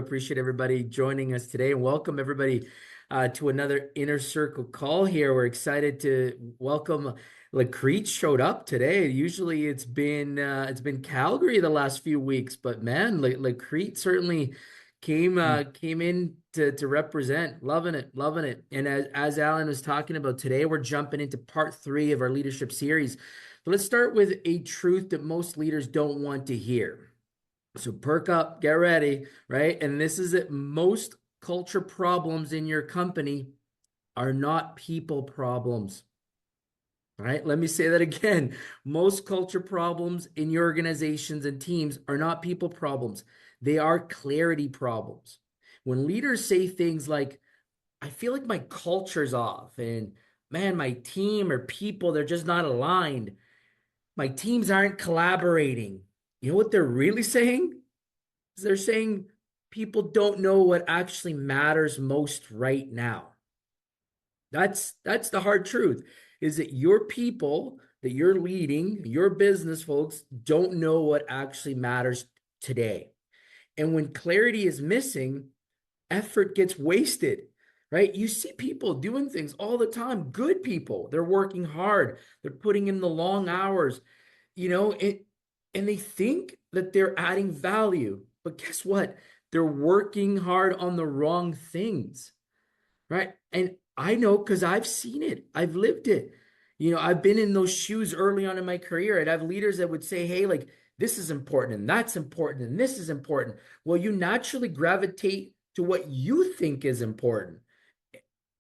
Appreciate everybody joining us today and welcome everybody to another Inner Circle call here. We're excited to welcome Lacrete showed up today. Usually it's been Calgary the last few weeks, but man, Lacrete certainly came in to represent. Loving it, loving it. And as Alan was talking about today, we're jumping into part 3 of our leadership series. So let's start with a truth that most leaders don't want to hear. So perk up, get ready, right? And this is it. Most culture problems in your company are not people problems. All right, let me say that again. Most culture problems in your organizations and teams are not people problems. They are clarity problems. When leaders say things like, I feel like my culture's off, and man, my team or people, they're just not aligned. My teams aren't collaborating. You know what they're really saying? They're saying people don't know what actually matters most right now. That's the hard truth, is that your people that you're leading, your business folks, don't know what actually matters today. And when clarity is missing, effort gets wasted, right? You see people doing things all the time, good people. They're working hard, they're putting in the long hours, and they think that they're adding value. But guess what? They're working hard on the wrong things, right? And I know because I've seen it, I've lived it. I've been in those shoes early on in my career, and I have leaders that would say, hey, like, this is important, and that's important, and this is important. Well, you naturally gravitate to what you think is important,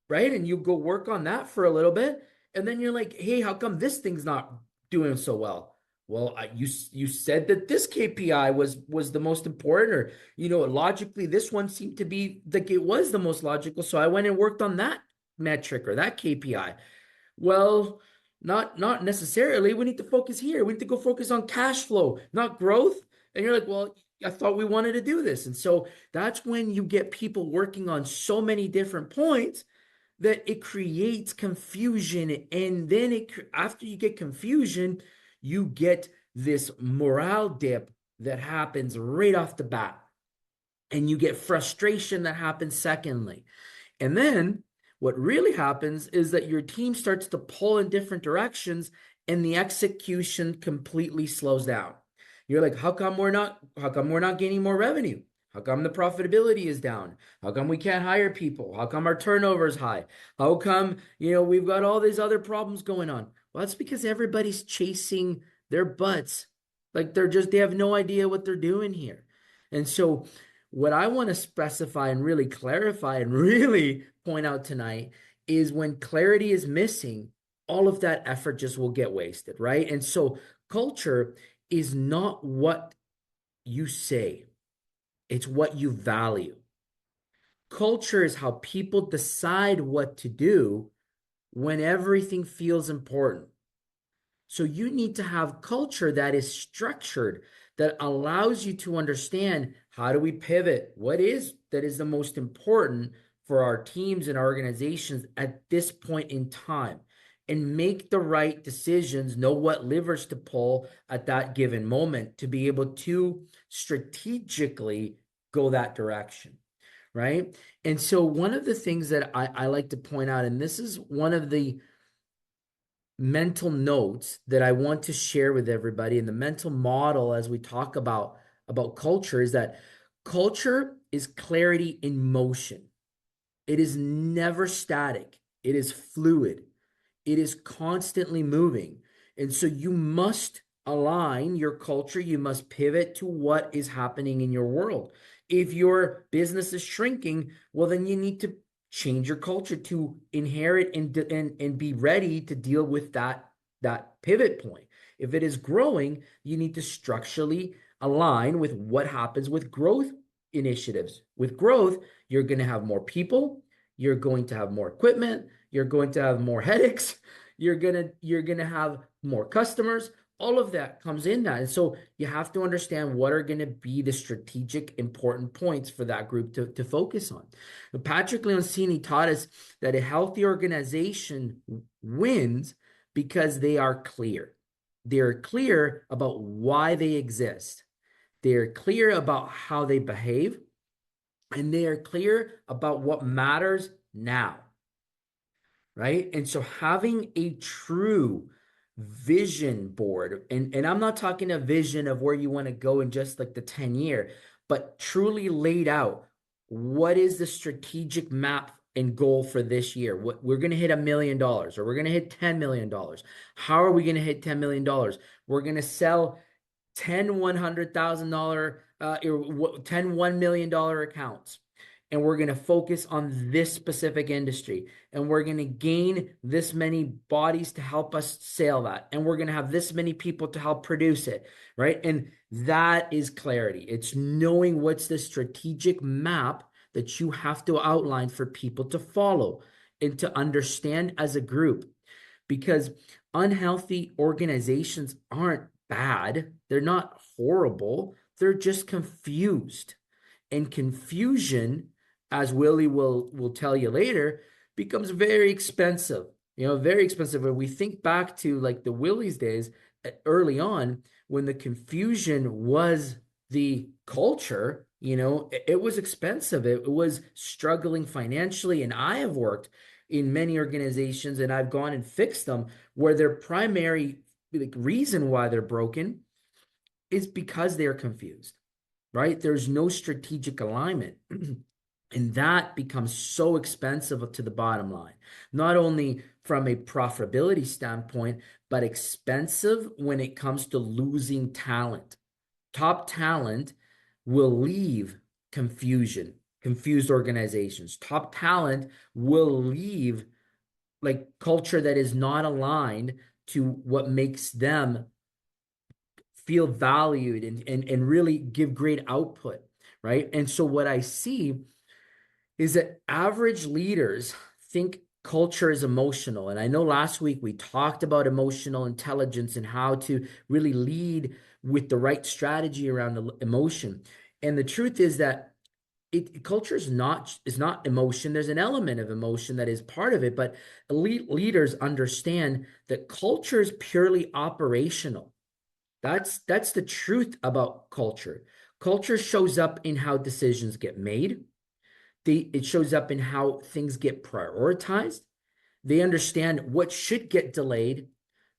right? And you go work on that for a little bit, and then you're like, hey, how come this thing's not doing so well? Well, you said that this KPI was the most important, or logically this one seemed to be like it was the most logical, so I went and worked on that metric or that KPI. Well, not necessarily. We need to focus here. We need to go focus on cash flow, not growth. And you're like, well, I thought we wanted to do this. And so that's when you get people working on so many different points that it creates confusion. And then after you get confusion, you get this morale dip that happens right off the bat. And you get frustration that happens secondly. And then what really happens is that your team starts to pull in different directions and the execution completely slows down. You're like, how come we're not gaining more revenue? How come the profitability is down? How come we can't hire people? How come our turnover is high? How come, we've got all these other problems going on? Well, that's because everybody's chasing their butts. Like they have no idea what they're doing here. And so what I want to specify and really clarify and really point out tonight is when clarity is missing, all of that effort just will get wasted, right? And so culture is not what you say, it's what you value. Culture is how people decide what to do when everything feels important. So you need to have culture that is structured, that allows you to understand, how do we pivot? What is that is the most important for our teams and our organizations at this point in time, and make the right decisions, know what levers to pull at that given moment to be able to strategically go that direction, right? And so one of the things that I like to point out, and this is one of the mental notes that I want to share with everybody, and the mental model as we talk about culture, is that culture is clarity in motion. It is never static. It is fluid. It is constantly moving. And so you must align your culture. You must pivot to what is happening in your world. If your business is shrinking, well, then you need to change your culture to inherit and be ready to deal with that pivot point. If it is growing, you need to structurally align with what happens with growth initiatives. With growth, you're going to have more people, you're going to have more equipment, you're going to have more headaches, you're going to have more customers. All of that comes in that. And so you have to understand what are going to be the strategic important points for that group to focus on. But Patrick Leoncini taught us that a healthy organization wins because they are clear. They're clear about why they exist. They're clear about how they behave. and they are clear about what matters now, right? And so having a true vision board, and I'm not talking a vision of where you want to go in just like the 10-year, but truly laid out what is the strategic map and goal for this year. What we're going to hit $1 million, or we're going to hit $10 million. How are we going to hit $10 million? We're going to sell 10 $100,000 10 $1 million accounts, and we're going to focus on this specific industry, and we're going to gain this many bodies to help us sell that, and we're going to have this many people to help produce it, right? And that is clarity. It's knowing what's the strategic map that you have to outline for people to follow and to understand as a group, because unhealthy organizations aren't bad. They're not horrible. They're just confused. And confusion, as Willie will tell you later, becomes very expensive. Very expensive. When we think back to like the Willie's days, early on, when the confusion was the culture, it was expensive. It was struggling financially. And I have worked in many organizations, and I've gone and fixed them, where their primary reason why they're broken is because they're confused, right? There's no strategic alignment. And that becomes so expensive to the bottom line, not only from a profitability standpoint, but expensive when it comes to losing talent. Top talent will leave confused organizations. Top talent will leave like culture that is not aligned to what makes them feel valued and really give great output, right? And so what I see is that average leaders think culture is emotional. And I know last week we talked about emotional intelligence and how to really lead with the right strategy around the emotion. And the truth is that culture is not emotion. There's an element of emotion that is part of it, but elite leaders understand that culture is purely operational. That's the truth about culture. Culture shows up in how decisions get made. It shows up in how things get prioritized. They understand what should get delayed,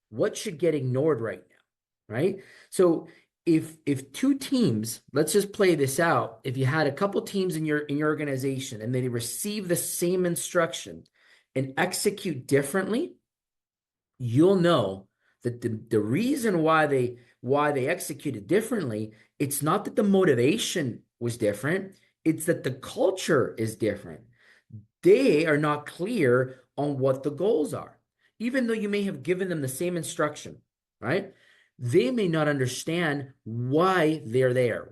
what should get ignored right now, right? So if two teams, let's just play this out. If you had a couple teams in your organization and they receive the same instruction and execute differently, you'll know that the reason why they executed differently, it's not that the motivation was different, it's that the culture is different. They are not clear on what the goals are. Even though you may have given them the same instruction, right? They may not understand why they're there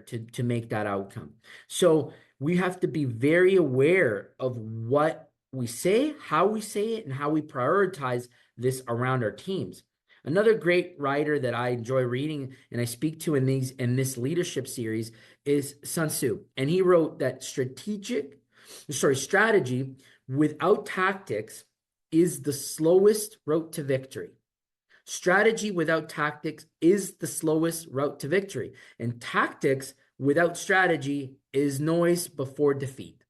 to make that outcome. So we have to be very aware of what we say, how we say it, and how we prioritize this around our teams. Another great writer that I enjoy reading and I speak to in this leadership series is Sun Tzu. And he wrote that strategy without tactics is the slowest route to victory. Strategy without tactics is the slowest route to victory. And tactics without strategy is noise before defeat,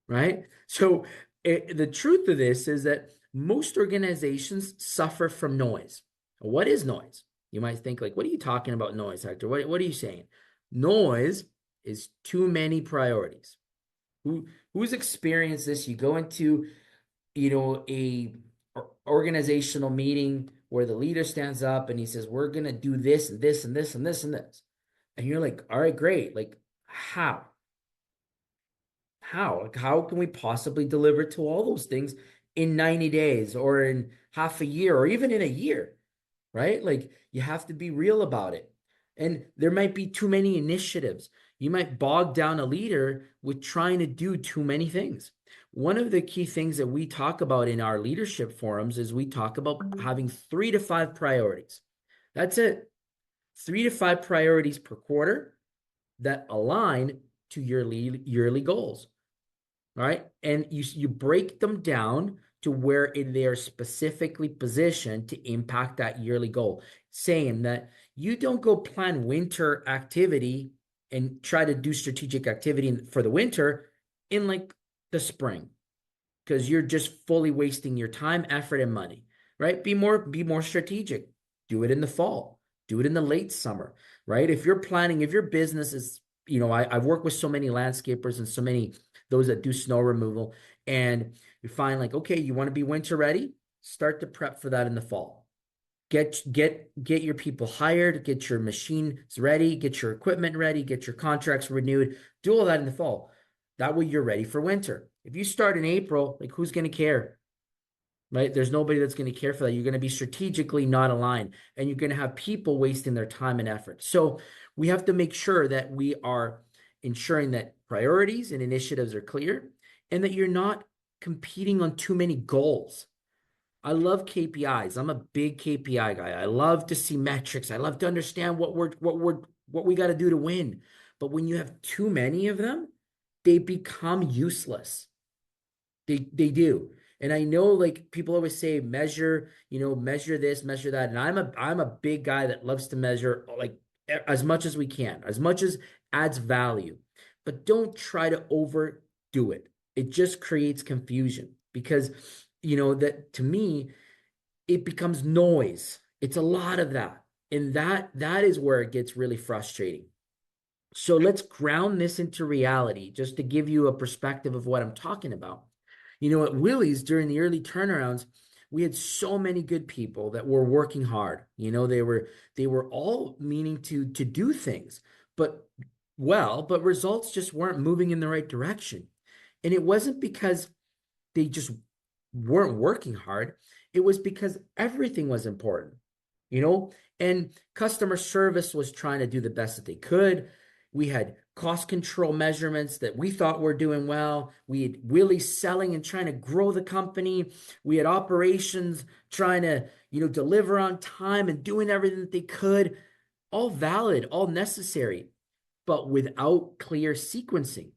right? So the truth of this is that most organizations suffer from noise. What is noise? You might think like, what are you talking about noise, Hector? What are you saying? Noise is too many priorities. Who's experienced this? You go into, a organizational meeting where the leader stands up and he says, we're going to do this and this and this and this and this. And you're like, all right, great. Like, how? Like, how can we possibly deliver to all those things in 90 days or in half a year or even in a year, right? Like, you have to be real about it. And there might be too many initiatives. You might bog down a leader with trying to do too many things. One of the key things that we talk about in our leadership forums is we talk about having 3 to 5 priorities. That's it. 3 to 5 priorities per quarter that align to your yearly goals. All right. And you break them down to where they are specifically positioned to impact that yearly goal, saying that you don't go plan winter activity and try to do strategic activity for the winter in like the spring, because you're just fully wasting your time, effort, and money, right? Be more strategic. Do it in the fall. Do it in the late summer, right? If you're planning, if your business is, I've worked with so many landscapers and so many those that do snow removal, and you find like, okay, you want to be winter ready, start to prep for that in the fall. Get your people hired, get your machines ready, get your equipment ready, get your contracts renewed, do all that in the fall. That way you're ready for winter. If you start in April, like who's going to care? Right? There's nobody that's going to care for that. You're going to be strategically not aligned, and you're going to have people wasting their time and effort. So we have to make sure that we are ensuring that priorities and initiatives are clear, and that you're not competing on too many goals. I love KPIs. I'm a big KPI guy. I love to see metrics. I love to understand what we got to do to win. But when you have too many of them, they become useless. They do. And I know like people always say measure, measure this, measure that. And I'm a big guy that loves to measure like as much as we can, as much as adds value. But don't try to overdo it. It just creates confusion because that to me it becomes noise. It's a lot of that. And that is where it gets really frustrating. So let's ground this into reality just to give you a perspective of what I'm talking about. At Willie's during the early turnarounds, we had so many good people that were working hard. They were all meaning to do things, but but results just weren't moving in the right direction. And it wasn't because they just weren't working hard. It was because everything was important, you know, and customer service was trying to do the best that they could. We had cost control measurements that we thought were doing well. We had Willie selling and trying to grow the company. We had operations trying to, deliver on time and doing everything that they could. All valid, all necessary, but without clear sequencing.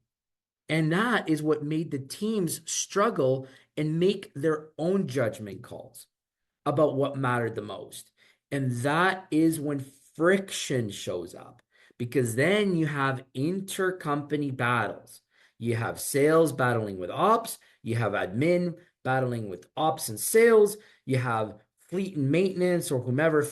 And that is what made the teams struggle and make their own judgment calls about what mattered the most. And that is when friction shows up, because then you have intercompany battles. You have sales battling with ops, you have admin battling with ops and sales, you have fleet and maintenance or whomever,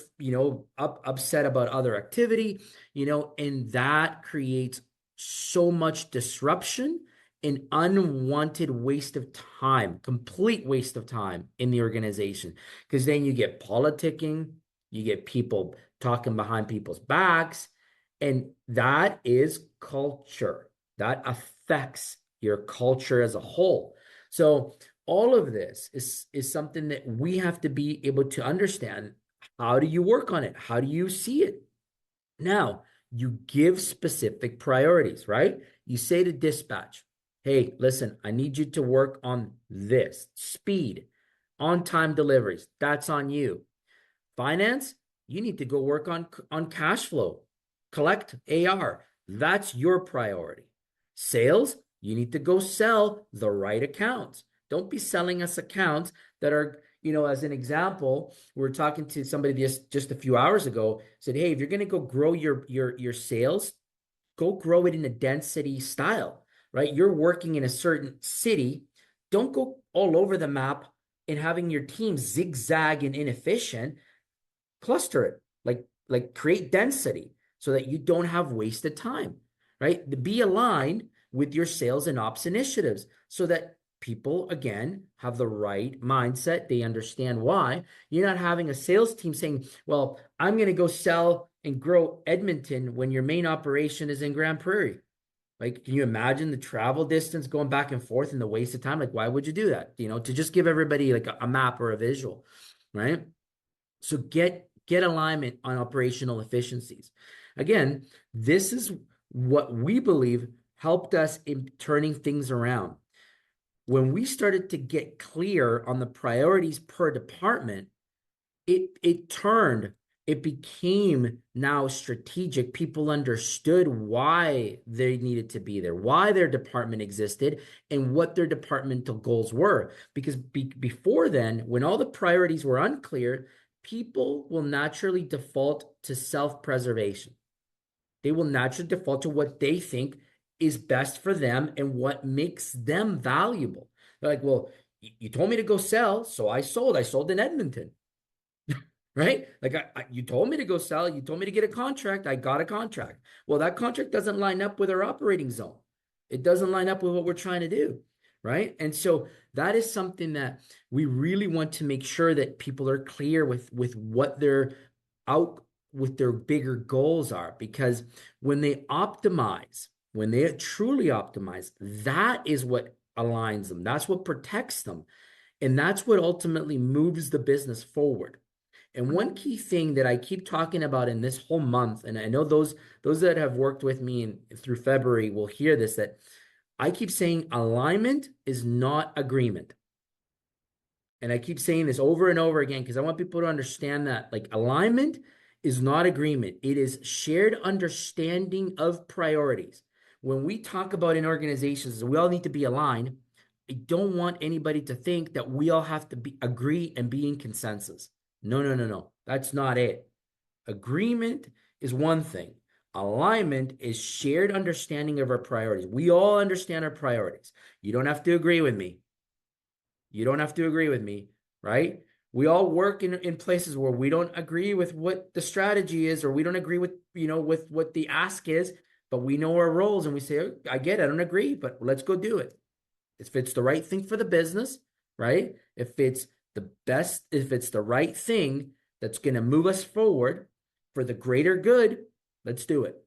upset about other activity, and that creates so much disruption, an unwanted waste of time, complete waste of time in the organization. Because then you get politicking, you get people talking behind people's backs, and that is culture. That affects your culture as a whole. So all of this is something that we have to be able to understand. How do you work on it? How do you see it? Now, you give specific priorities, right? You say to dispatch, hey, listen, I need you to work on this. Speed, on-time deliveries, that's on you. Finance, you need to go work on cash flow, collect AR. That's your priority. Sales, you need to go sell the right accounts. Don't be selling us accounts that are, as an example, we were talking to somebody just a few hours ago, said, hey, if you're going to go grow your sales, go grow it in a density style, right? You're working in a certain city. Don't go all over the map and having your team zigzag and inefficient. Cluster it, like create density so that you don't have wasted time, right? Be aligned with your sales and ops initiatives so that people again have the right mindset. They understand why. You're not having a sales team saying, well, I'm going to go sell and grow Edmonton when your main operation is in Grand Prairie. Like, can you imagine the travel distance going back and forth and the waste of time? Like, why would you do that? To just give everybody like a map or a visual, right? So get alignment on operational efficiencies. Again, this is what we believe helped us in turning things around. When we started to get clear on the priorities per department, it turned, it became now strategic. People understood why they needed to be there, why their department existed, and what their departmental goals were. Because before then, when all the priorities were unclear, people will naturally default to self-preservation. They will naturally default to what they think is best for them and what makes them valuable. They're like, well, you told me to go sell, so I sold. I sold in Edmonton, right? Like you told me to go sell. You told me to get a contract. I got a contract. Well, that contract doesn't line up with our operating zone. It doesn't line up with what we're trying to do, right? And so that is something that we really want to make sure that people are clear with what their out with their bigger goals are, because when they optimize, when they truly optimize, that is what aligns them. That's what protects them. And that's what ultimately moves the business forward. And one key thing that I keep talking about in this whole month, and I know those that have worked with me through February will hear this, that I keep saying alignment is not agreement. And I keep saying this over and over again because I want people to understand that like alignment is not agreement. It is shared understanding of priorities. When we talk about in organizations, we all need to be aligned. I don't want anybody to think that we all have to agree and be in consensus. No, no, no, no. That's not it. Agreement is one thing. Alignment is shared understanding of our priorities. We all understand our priorities. You don't have to agree with me. You don't have to agree with me, right? We all work in places where we don't agree with what the strategy is, or we don't agree with, with what the ask is, but we know our roles and we say, "Oh, I get it, I don't agree, but let's go do it. If it's the right thing for the business, right? If it's if it's the right thing that's going to move us forward for the greater good, let's do it."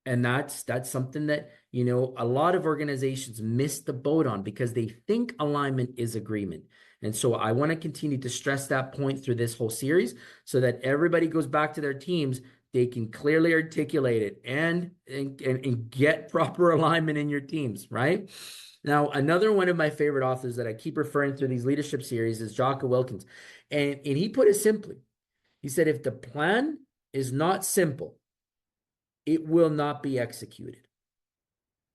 And that's something that, a lot of organizations miss the boat on because they think alignment is agreement. And so I want to continue to stress that point through this whole series so that everybody goes back to their teams, they can clearly articulate it and get proper alignment in your teams, right? Now, another one of my favorite authors that I keep referring to these leadership series is Jocko Wilkins. And he put it simply. He said, if the plan is not simple, it will not be executed.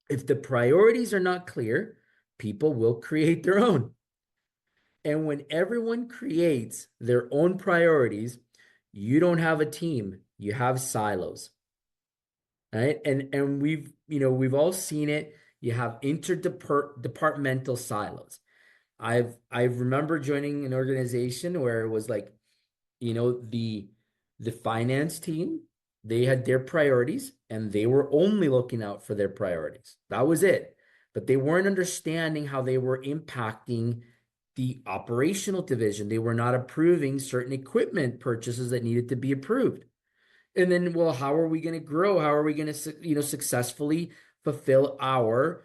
If the priorities are not clear, people will create their own. And when everyone creates their own priorities, you don't have a team, you have silos. Right? And we've all seen it. You have interdepartmental silos. I remember joining an organization where it was like, the finance team, they had their priorities and they were only looking out for their priorities. That was it. But they weren't understanding how they were impacting the operational division. They were not approving certain equipment purchases that needed to be approved. And then, well, how are we going to grow? How are we going to, successfully fulfill our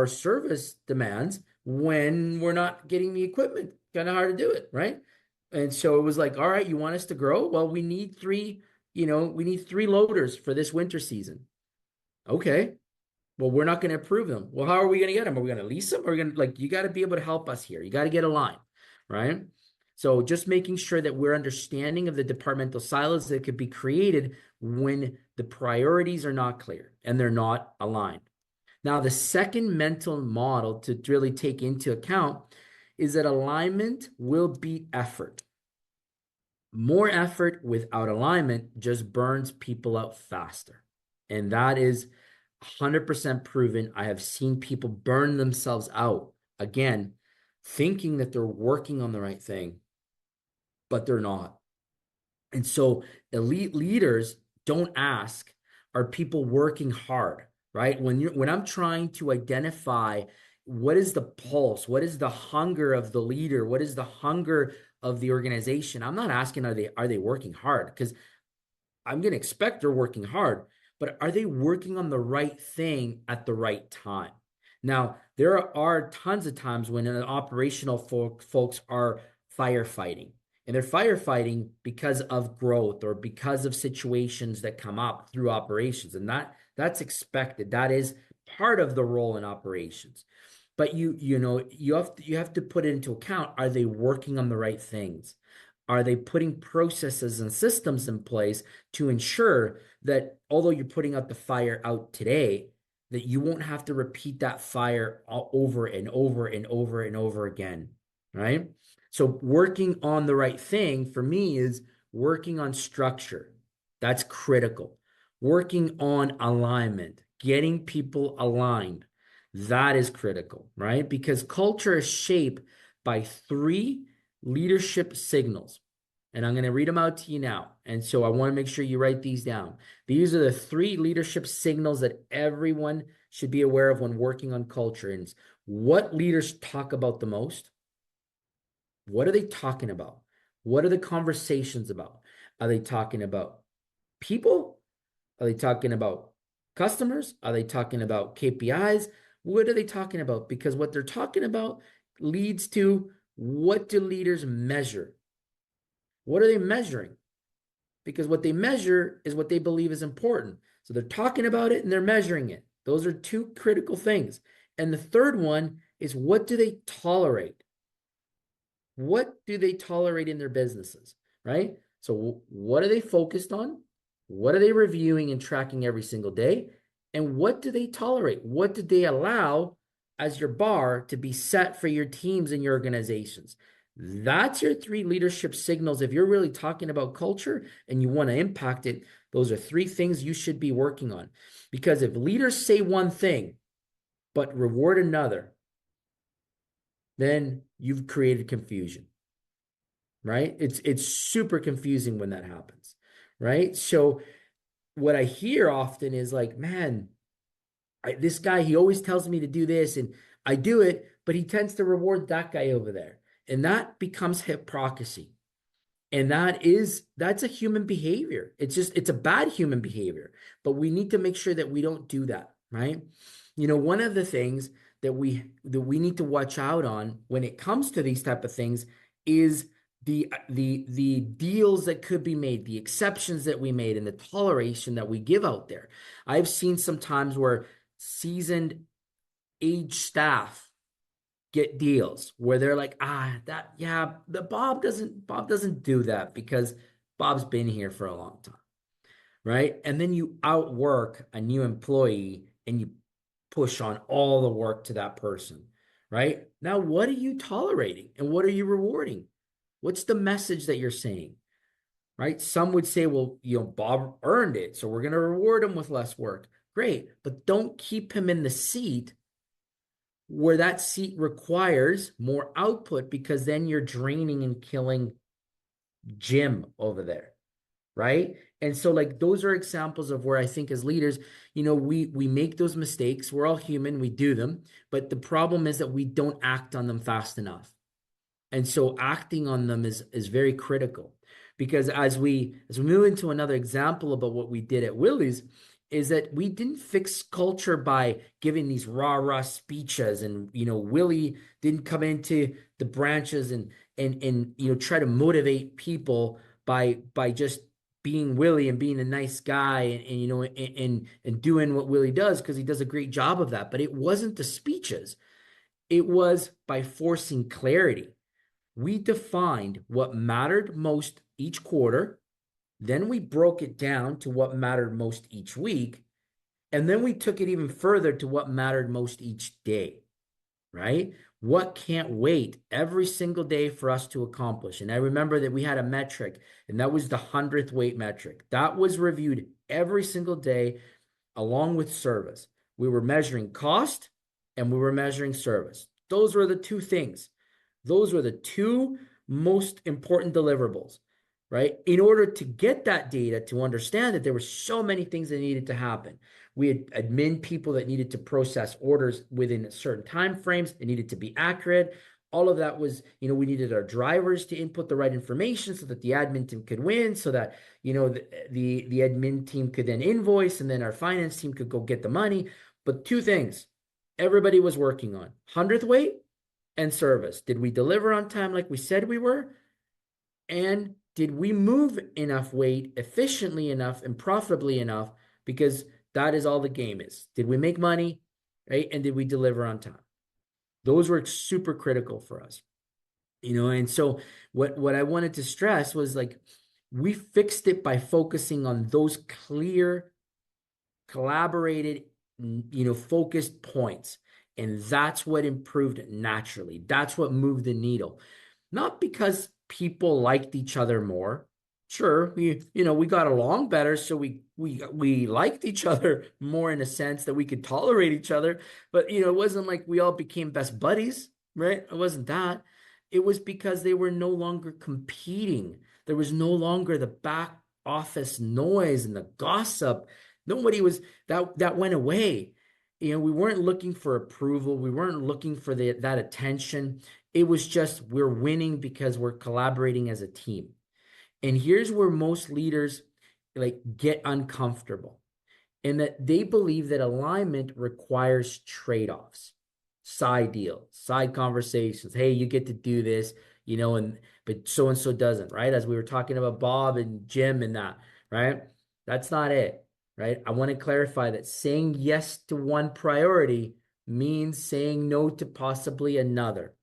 service demands when we're not getting the equipment? Kind of hard to do it, right? And so it was like, all right, you want us to grow? Well, we need three loaders for this winter season. Okay. Well, we're not going to approve them. Well, how are we going to get them? Are we going to lease them? Or are we going to, like, you got to be able to help us here. You got to get a line, right? So just making sure that we're understanding of the departmental silos that could be created when the priorities are not clear and they're not aligned. Now, the second mental model to really take into account is that alignment will beat effort. More effort without alignment just burns people out faster. And that is 100% proven. I have seen people burn themselves out, again, thinking that they're working on the right thing, but they're not. And so elite leaders don't ask, are people working hard, right? When I'm trying to identify what is the pulse, what is the hunger of the leader, what is the hunger of the organization, I'm not asking, are they working hard? Because I'm going to expect they're working hard, but are they working on the right thing at the right time? Now, there are tons of times when an operational folks are firefighting, and they're firefighting because of growth or because of situations that come up through operations, and that's expected. That is part of the role in operations. But you have to put it into account. Are they working on the right things? Are they putting processes and systems in place to ensure that although you're putting out the fire out today, that you won't have to repeat that fire over and over and over and over again, right? So working on the right thing for me is working on structure. That's critical. working on alignment, getting people aligned. That is critical, right? Because culture is shaped by three leadership signals. And I'm going to read them out to you now. And so I want to make sure you write these down. These are the three leadership signals that everyone should be aware of when working on culture. And what leaders talk about the most? What are they talking about? What are the conversations about? Are they talking about people? Are they talking about customers? Are they talking about KPIs? What are they talking about? Because what they're talking about leads to, what do leaders measure? What are they measuring? Because what they measure is what they believe is important. So they're talking about it and they're measuring it. Those are two critical things. And the third one is, what do they tolerate? What do they tolerate in their businesses, right? So what are they focused on? What are they reviewing and tracking every single day? And what do they tolerate? What do they allow as your bar to be set for your teams and your organizations? That's your three leadership signals. If you're really talking about culture and you want to impact it, those are three things you should be working on. Because if leaders say one thing, but reward another, then you've created confusion, right? It's super confusing when that happens, right? So what I hear often is like, man, this guy, he always tells me to do this and I do it, but he tends to reward that guy over there. And that becomes hypocrisy. And that's a human behavior. It's a bad human behavior, but we need to make sure that we don't do that, right? One of the things that we need to watch out on when it comes to these type of things is the deals that could be made, the exceptions that we made, and the toleration that we give out there. I've seen some times where seasoned age staff get deals where they're like, the Bob doesn't do that because Bob's been here for a long time, right? And then you outwork a new employee and you push on all the work to that person, right? Now, what are you tolerating and what are you rewarding? What's the message that you're saying, right? Some would say, well, Bob earned it, so we're going to reward him with less work. Great, but don't keep him in the seat where that seat requires more output, because then you're draining and killing Jim over there, right? And so like those are examples of where I think as leaders, we make those mistakes. We're all human, we do them, but the problem is that we don't act on them fast enough. And so acting on them is very critical, because as we move into another example about what we did at Willie's, is that we didn't fix culture by giving these rah-rah speeches, and Willie didn't come into the branches and try to motivate people by just being Willie and being a nice guy and doing what Willie does, because he does a great job of that. But it wasn't the speeches. It was by forcing clarity. We defined what mattered most each quarter. Then we broke it down to what mattered most each week. And then we took it even further to what mattered most each day, right? What can't wait every single day for us to accomplish. And I remember that we had a metric, and that was the 100th weight metric. That was reviewed every single day along with service. We were measuring cost and we were measuring service. Those were the two things. Those were the two most important deliverables, right? In order to get that data, to understand that there were so many things that needed to happen. We had admin people that needed to process orders within certain time frames. It needed to be accurate. All of that was, we needed our drivers to input the right information so that the admin team could win, so that, the admin team could then invoice, and then our finance team could go get the money. But two things everybody was working on: 100th weight and service. Did we deliver on time like we said we were? And did we move enough weight efficiently enough and profitably enough? Because that is all the game is. Did we make money, right? And did we deliver on time? Those were super critical for us, and so what I wanted to stress was, like, we fixed it by focusing on those clear, collaborated, focused points. And that's what improved it naturally. That's what moved the needle. Not because people liked each other more, Sure, we got along better, so we liked each other more in a sense that we could tolerate each other. But it wasn't like we all became best buddies, right? It wasn't that. It was because they were no longer competing. There was no longer the back office noise and the gossip. Nobody was that went away. We weren't looking for approval. We weren't looking for that attention. It was just we're winning because we're collaborating as a team. And here's where most leaders like get uncomfortable in that they believe that alignment requires trade-offs, side deals, side conversations. Hey, you get to do this, and but so and so doesn't, right? As we were talking about Bob and Jim and that, right? That's not it, right? I want to clarify that saying yes to one priority means saying no to possibly another.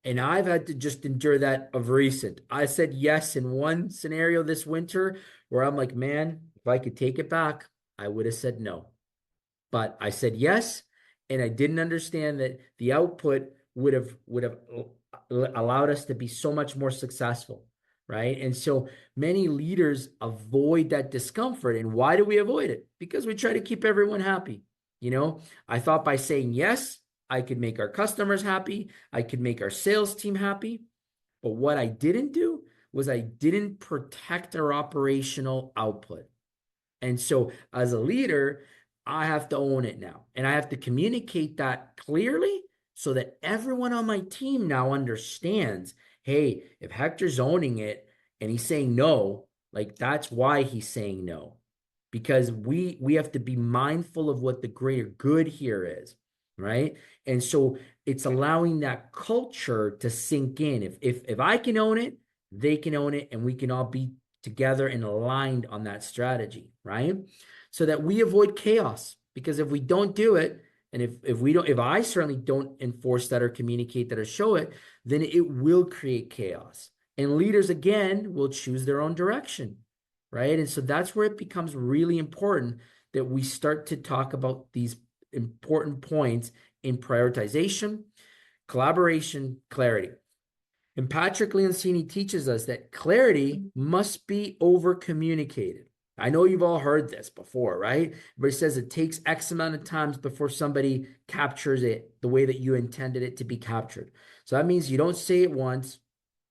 And I've had to just endure that of recent. I said yes in one scenario this winter where I'm like, man, if I could take it back, I would have said no. But I said yes, and I didn't understand that the output would have allowed us to be so much more successful, right? And so many leaders avoid that discomfort. And why do we avoid it? Because we try to keep everyone happy. I thought by saying yes, I could make our customers happy, I could make our sales team happy. But what I didn't do was I didn't protect our operational output. And so, as a leader, I have to own it now. And I have to communicate that clearly so that everyone on my team now understands, hey, if Hector's owning it and he's saying no, like that's why he's saying no. Because we have to be mindful of what the greater good here is, right? And so it's allowing that culture to sink in. If I can own it, they can own it, and we can all be together and aligned on that strategy, right? So that we avoid chaos. Because if we don't do it, and if I certainly don't enforce that or communicate that or show it, then it will create chaos. And leaders again will choose their own direction, right? And so that's where it becomes really important that we start to talk about these important points in prioritization, collaboration, clarity. And Patrick Leoncini teaches us that clarity must be over communicated. I know you've all heard this before, right? But it says it takes X amount of times before somebody captures it the way that you intended it to be captured. So that means you don't say it once,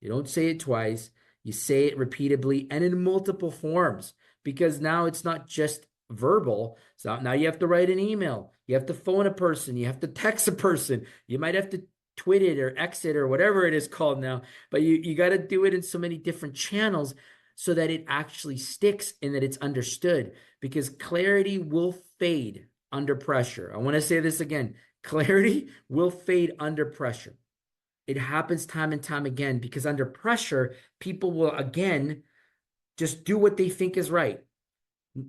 you don't say it twice, you say it repeatedly and in multiple forms because now it's not just verbal. So now you have to write an email, you have to phone a person, you have to text a person, you might have to tweet it or exit or whatever it is called now, but you got to do it in so many different channels so that it actually sticks and that it's understood because clarity will fade under pressure. I want to say this again. Clarity will fade under pressure. It happens time and time again because under pressure, people will again just do what they think is right.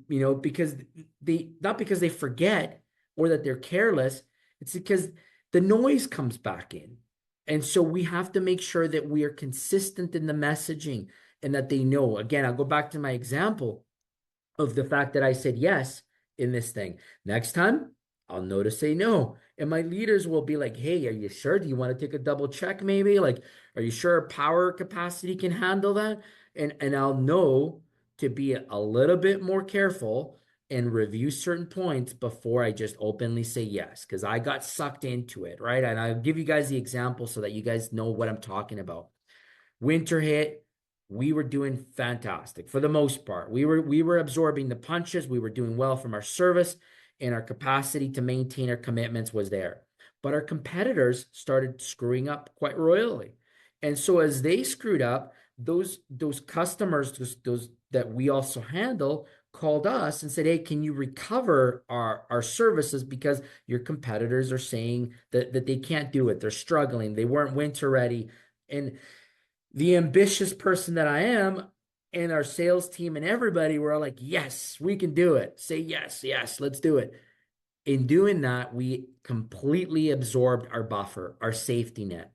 Because they not because they forget or that they're careless, it's because the noise comes back in. And so we have to make sure that we are consistent in the messaging and that they know. Again, I'll go back to my example of the fact that I said yes in this thing. Next time, I'll know to say no. And my leaders will be like, hey, are you sure? Do you want to take a double check maybe? Like, are you sure power capacity can handle that? And I'll know to be a little bit more careful and review certain points before I just openly say yes, because I got sucked into it, right? And I'll give you guys the example so that you guys know what I'm talking about. Winter hit, we were doing fantastic for the most part. We were absorbing the punches. We were doing well from our service, and our capacity to maintain our commitments was there. But our competitors started screwing up quite royally. And so as they screwed up, those customers, those that we also handle, called us and said, hey, can you recover our services because your competitors are saying that they can't do it. They're struggling. They weren't winter ready. And the ambitious person that I am and our sales team and everybody were all like, yes, we can do it. Say yes, yes, let's do it. In doing that, we completely absorbed our buffer, our safety net.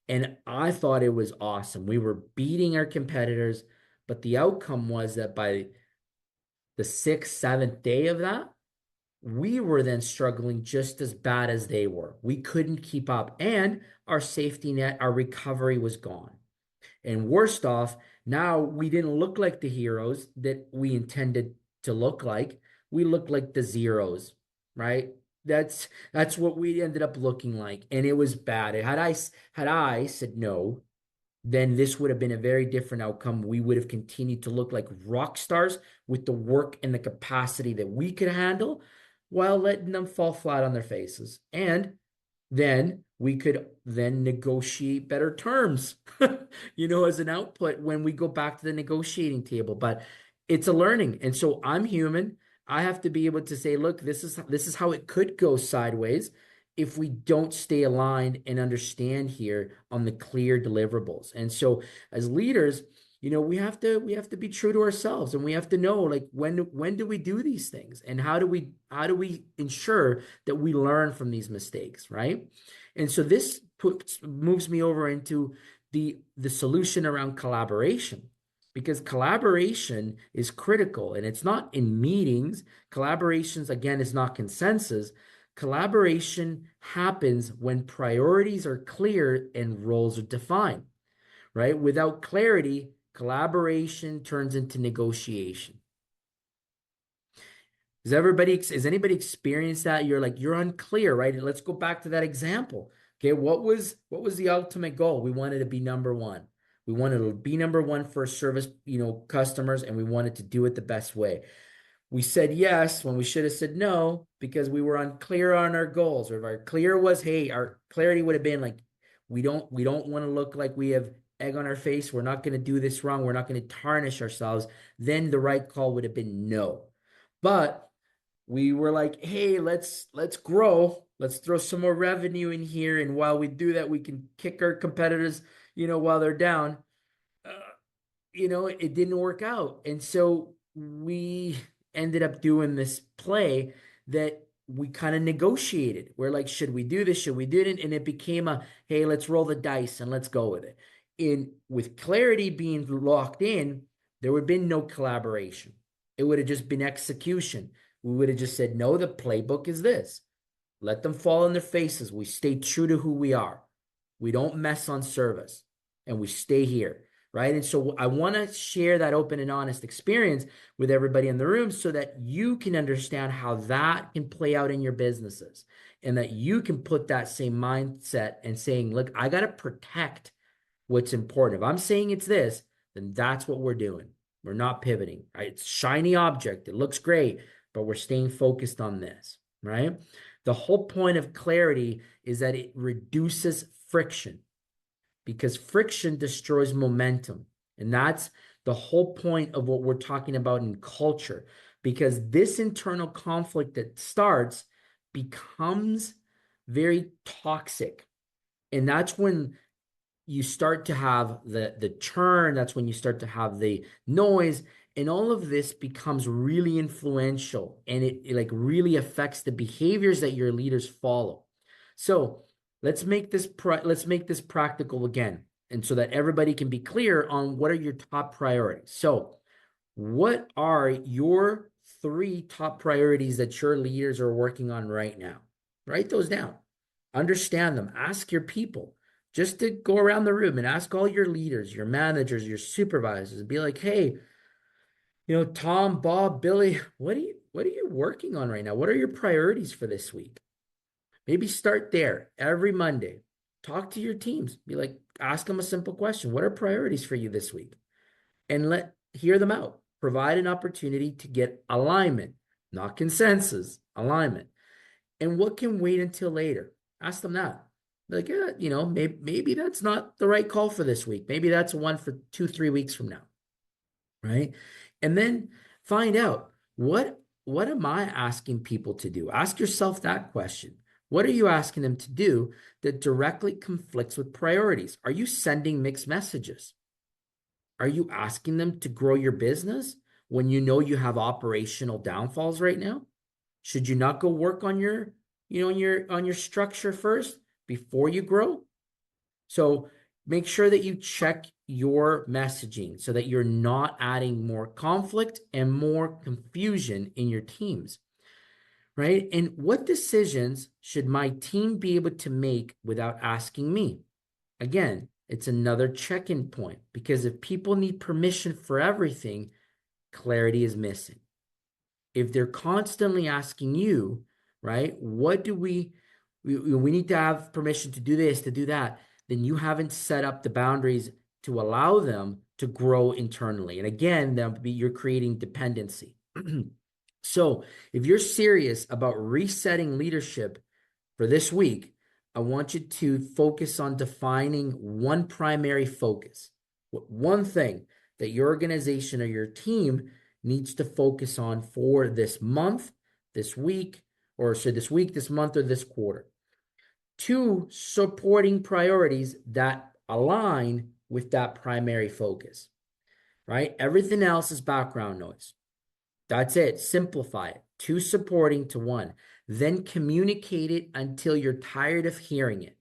And I thought it was awesome. We were beating our competitors, but the outcome was that by the sixth, seventh day of that, we were then struggling just as bad as they were. We couldn't keep up, and our safety net, our recovery was gone. And worst off, now we didn't look like the heroes that we intended to look like. We looked like the zeros, right? That's what we ended up looking like, and it was bad. Had I said no, then this would have been a very different outcome. We would have continued to look like rock stars with the work and the capacity that we could handle while letting them fall flat on their faces. And then we could then negotiate better terms, as an output when we go back to the negotiating table. But it's a learning. And so I'm human. I have to be able to say, look, this is how it could go sideways if we don't stay aligned and understand here on the clear deliverables. And so as leaders, we have to be true to ourselves, and we have to know, like, when do we do these things, and how do we ensure that we learn from these mistakes, right? And so this moves me over into the solution around collaboration, because collaboration is critical, and it's not in meetings. Collaborations, again, is not consensus. Collaboration happens when priorities are clear and roles are defined, right? Without clarity, collaboration turns into negotiation. Has anybody experienced that? You're unclear, right? And let's go back to that example. Okay, what was the ultimate goal? We wanted to be number one. We wanted to be number one for service, customers, and we wanted to do it the best way. We said yes when we should have said no because we were unclear on our goals. Or if our clear was, hey, our clarity would have been like, we don't want to look like we have egg on our face. We're not going to do this wrong. We're not going to tarnish ourselves. Then the right call would have been no. But we were like, hey, let's grow. Let's throw some more revenue in here. And while we do that, we can kick our competitors, while they're down. Uh, it didn't work out. And so we ended up doing this play that we kind of negotiated. We're like, should we do this? Should we do it? And it became hey, let's roll the dice and let's go with it. With clarity being locked in, there would have been no collaboration. It would have just been execution. We would have just said, no, the playbook is this. Let them fall on their faces. We stay true to who we are. We don't mess on service, and we stay here, right? And so I want to share that open and honest experience with everybody in the room so that you can understand how that can play out in your businesses, and that you can put that same mindset and saying, look, I got to protect what's important. If I'm saying it's this, then that's what we're doing. We're not pivoting, right? It's a shiny object. It looks great, but we're staying focused on this, right? The whole point of clarity is that it reduces friction, because friction destroys momentum. And that's the whole point of what we're talking about in culture, because this internal conflict that starts becomes very toxic. And that's when you start to have the churn. That's when you start to have the noise, and all of this becomes really influential, and it like really affects the behaviors that your leaders follow. So let's make this practical again, and so that everybody can be clear on what are your top priorities. So what are your 3 top priorities that your leaders are working on right now? Write those down. Understand them. Ask your people. Just to go around the room and ask all your leaders, your managers, your supervisors, and be like, hey, Tom, Bob, Billy, what are you working on right now? What are your priorities for this week? Maybe start there every Monday. Talk to your teams. Be like, ask them a simple question. What are priorities for you this week? And hear them out. Provide an opportunity to get alignment, not consensus, alignment. And what can wait until later? Ask them that. Like, yeah, maybe that's not the right call for this week. Maybe that's one for 2, 3 weeks from now, right? And then find out what am I asking people to do? Ask yourself that question. What are you asking them to do that directly conflicts with priorities? Are you sending mixed messages? Are you asking them to grow your business when you know you have operational downfalls right now? Should you not go work on your structure first before you grow? So make sure that you check your messaging so that you're not adding more conflict and more confusion in your teams, right? And what decisions should my team be able to make without asking me? Again, It's another check-in point because if people need permission for everything, clarity is missing. If they're constantly asking you, right, what do we need to have permission to do this, to do that, then you haven't set up the boundaries to allow them to grow internally. And again, you're creating dependency. So if you're serious about resetting leadership for this week, I want you to focus on defining one primary focus, one thing that your organization or your team needs to focus on for this month, this week, or so this week, this month, or this quarter. Two supporting priorities that align with that primary focus, right? Everything else is background noise. That's it. Simplify it. Two supporting to one. Then communicate it until you're tired of hearing it.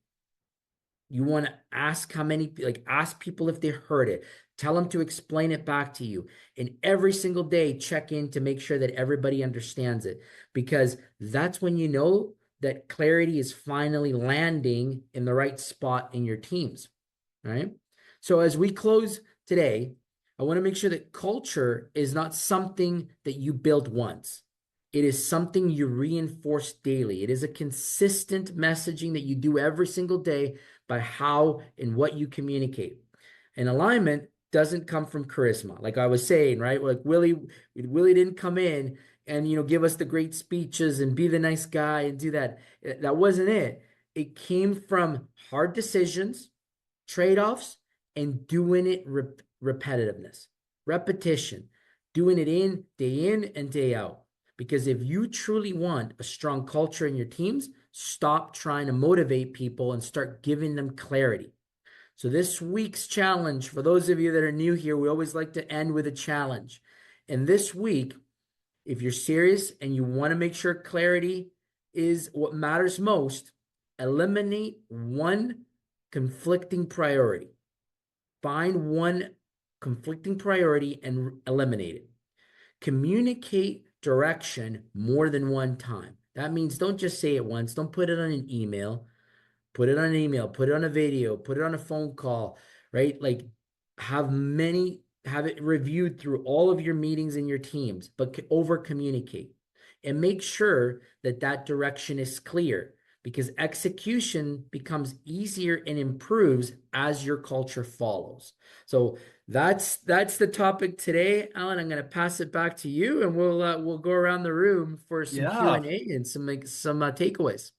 You want to ask how many, like, ask people if they heard it. Tell them to explain it back to you. And every single day, check in to make sure that everybody understands it. Because that's when you know that clarity is finally landing in the right spot in your teams, right? So as we close today, I want to make sure that culture is not something that you build once. It is something you reinforce daily. It is a consistent messaging that you do every single day by how and what you communicate. And alignment doesn't come from charisma. Like I was saying, right? Like Willie didn't come in and give us the great speeches and be the nice guy and do that. That wasn't it. It came from hard decisions, trade-offs, and doing it repetitiveness, repetition, doing it in and day out. Because if you truly want a strong culture in your teams, stop trying to motivate people and start giving them clarity. So this week's challenge, for those of you that are new here, we always like to end with a challenge. And this week, if you're serious and you want to make sure clarity is what matters most, eliminate one conflicting priority. Find one conflicting priority and eliminate it. Communicate direction more than one time. That means don't just say it once. Don't put it on an email. Put it on an email, put it on a video, put it on a phone call, right? Like have it reviewed through all of your meetings and your teams, but over communicate and make sure that that direction is clear because execution becomes easier and improves as your culture follows. So that's the topic today, Alan. I'm going to pass it back to you, and we'll go around the room for some Yeah, Q&A and some takeaways.